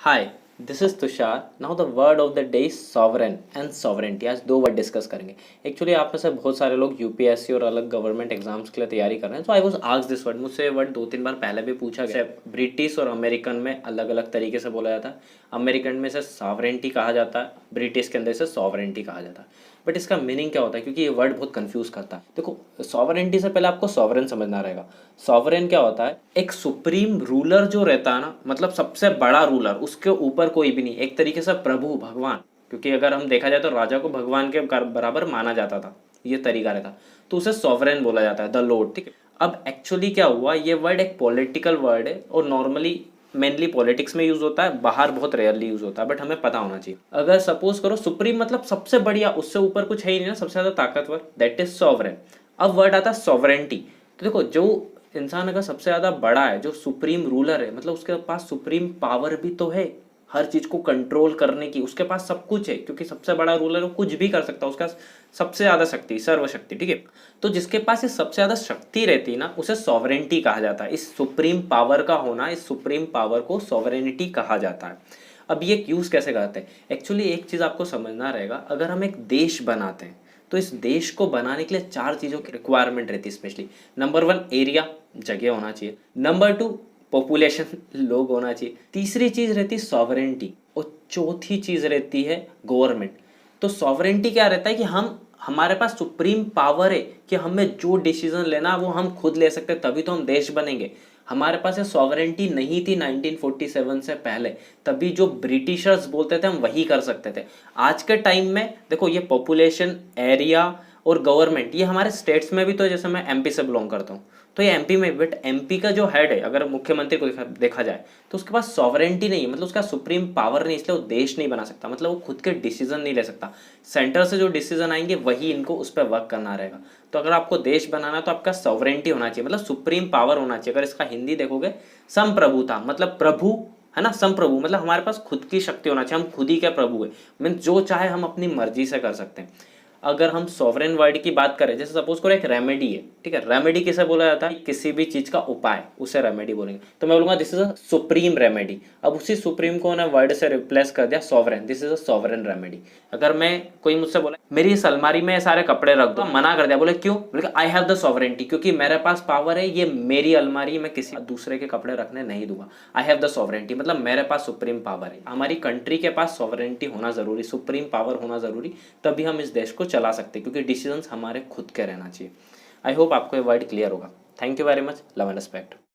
Hi, this is Tushar. Now the word of the day is sovereign and sovereignty. आज दो word discuss करेंगे। Actually आप में से बहुत सारे लोग यूपीएससी और अलग गवर्नमेंट एग्जाम्स के लिए तैयारी कर रहे हैं, तो I was asked this word. मुझसे ये वर्ड दो तीन बार पहले भी पूछा गया। ब्रिटिश और अमेरिकन में अलग अलग तरीके से बोला जाता है। अमेरिकन में इसे सॉवरेंटी कहा जाता है, ब्रिटिश के अंदर इसे सॉवरेंटी कहा जाता है। बट इसका मीनिंग क्या होता है, क्योंकि ये वर्ड बहुत कंफ्यूज करता है। देखो, सॉवरेंटी से पहले आपको सॉवरेन समझना रहेगा। सॉवरेन क्या होता है? एक सुप्रीम रूलर जो रहता है ना, मतलब सबसे बड़ा रूलर, उसके ऊपर कोई भी नहीं। एक तरीके से प्रभु, भगवान। क्योंकि अगर हम देखा जाए तो राजा को भगवान के बराबर माना जाता था, ये तरीका रहता, तो उसे सॉवरेन बोला जाता है, द लॉर्ड। ठीक है। अब एक्चुअली क्या हुआ, ये वर्ड एक पॉलिटिकल वर्ड है और नॉर्मली मेनली पॉलिटिक्स में यूज होता है, बाहर बहुत रेयरली यूज होता है, बट हमें पता होना चाहिए। अगर सपोज करो सुप्रीम मतलब सबसे बढ़िया, उससे ऊपर कुछ है ही नहीं ना, सबसे ज्यादा ताकतवर, दैट इज सॉवरेन। अब वर्ड आता है सॉवरेंटी। तो देखो, जो इंसान अगर सबसे ज्यादा बड़ा है, जो सुप्रीम रूलर है, मतलब उसके पास सुप्रीम पावर भी तो है, हर चीज को कंट्रोल करने की उसके पास सब कुछ है, क्योंकि सबसे बड़ा रूलर वो कुछ भी कर सकता है, उसका सबसे ज्यादा शक्ति, सर्वशक्ति। ठीक है। तो जिसके पास ये सबसे ज्यादा शक्ति रहती है ना, उसे सॉवरेंटी कहा जाता है। इस सुप्रीम पावर का होना, इस सुप्रीम पावर को सॉवरेनिटी कहा जाता है। अब ये यूज कैसे करते हैं? एक्चुअली एक चीज आपको समझना रहेगा, अगर हम एक देश बनाते हैं तो इस देश को बनाने के लिए चार चीजों की रिक्वायरमेंट रहती है स्पेशली। नंबर वन, एरिया, जगह होना चाहिए। नंबर टू, पॉपुलेशन, लोग होना चाहिए। तीसरी चीज रहती है सॉवरेंटी, और चौथी चीज रहती है गवर्नमेंट। तो सॉवरेंटी क्या रहता है कि हमारे पास सुप्रीम पावर है कि हमें जो डिसीजन लेना वो हम खुद ले सकते हैं, तभी तो हम देश बनेंगे। हमारे पास ये सॉवरेंटी नहीं थी 1947 से पहले, तभी जो ब्रिटिशर्स बोलते थे हम वही कर सकते थे। आज के टाइम में देखो, ये पॉपुलेशन, एरिया और गवर्नमेंट, ये हमारे स्टेट्स में भी तो है। जैसे मैं एमपी से बिलोंग करता हूँ, तो ये एमपी में, बट एमपी का जो हेड है, अगर मुख्यमंत्री को देखा जाए तो उसके पास सॉवरेंटी नहीं है, मतलब उसका सुप्रीम पावर नहीं, इसलिए वो देश नहीं बना सकता, मतलब वो खुद के डिसीजन नहीं ले सकता। सेंटर से जो डिसीजन आएंगे वही इनको उस पर वर्क करना रहेगा। तो अगर आपको देश बनाना है तो आपका सॉवरेंटी होना चाहिए, मतलब सुप्रीम पावर होना चाहिए। अगर इसका हिंदी देखोगे, संप्रभुता, मतलब प्रभु है ना, संप्रभु मतलब हमारे पास खुद की शक्ति होना चाहिए, हम खुद ही के प्रभु है, मीन जो चाहे हम अपनी मर्जी से कर सकते हैं। अगर हम सॉवरेन वर्ड की बात करें, जैसे सपोज करो एक रेमेडी है, ठीक है, रेमेडी किसे बोला जाता है? किसी भी चीज का उपाय, उसे रेमेडी बोलेंगे। तो मैं बोलूंगा this is a supreme remedy. अब उसी सुप्रीम को ना वर्ड से रिप्लेस कर दिया sovereign, this is a sovereign remedy. अगर मैं, कोई मुझसे बोला मेरी इस अलमारी में सारे कपड़े रख दो, मना कर दिया, बोले क्यों? बोले आई हैव द सॉवरेंटी, क्योंकि मेरे पास पावर है, ये मेरी अलमारी, मैं किसी दूसरे के कपड़े रखने नहीं दूंगा। आई हैव द सॉवरेंटी, मतलब मेरे पास सुप्रीम पावर है। हमारी कंट्री के पास सॉवरेंटी होना जरूरी, सुप्रीम पावर होना जरूरी, तभी हम इस देश को चला सकते हैं, क्योंकि डिसीजंस हमारे खुद के रहना चाहिए। आई होप आपको ये वर्ड क्लियर होगा। Thank you very much. Love and respect.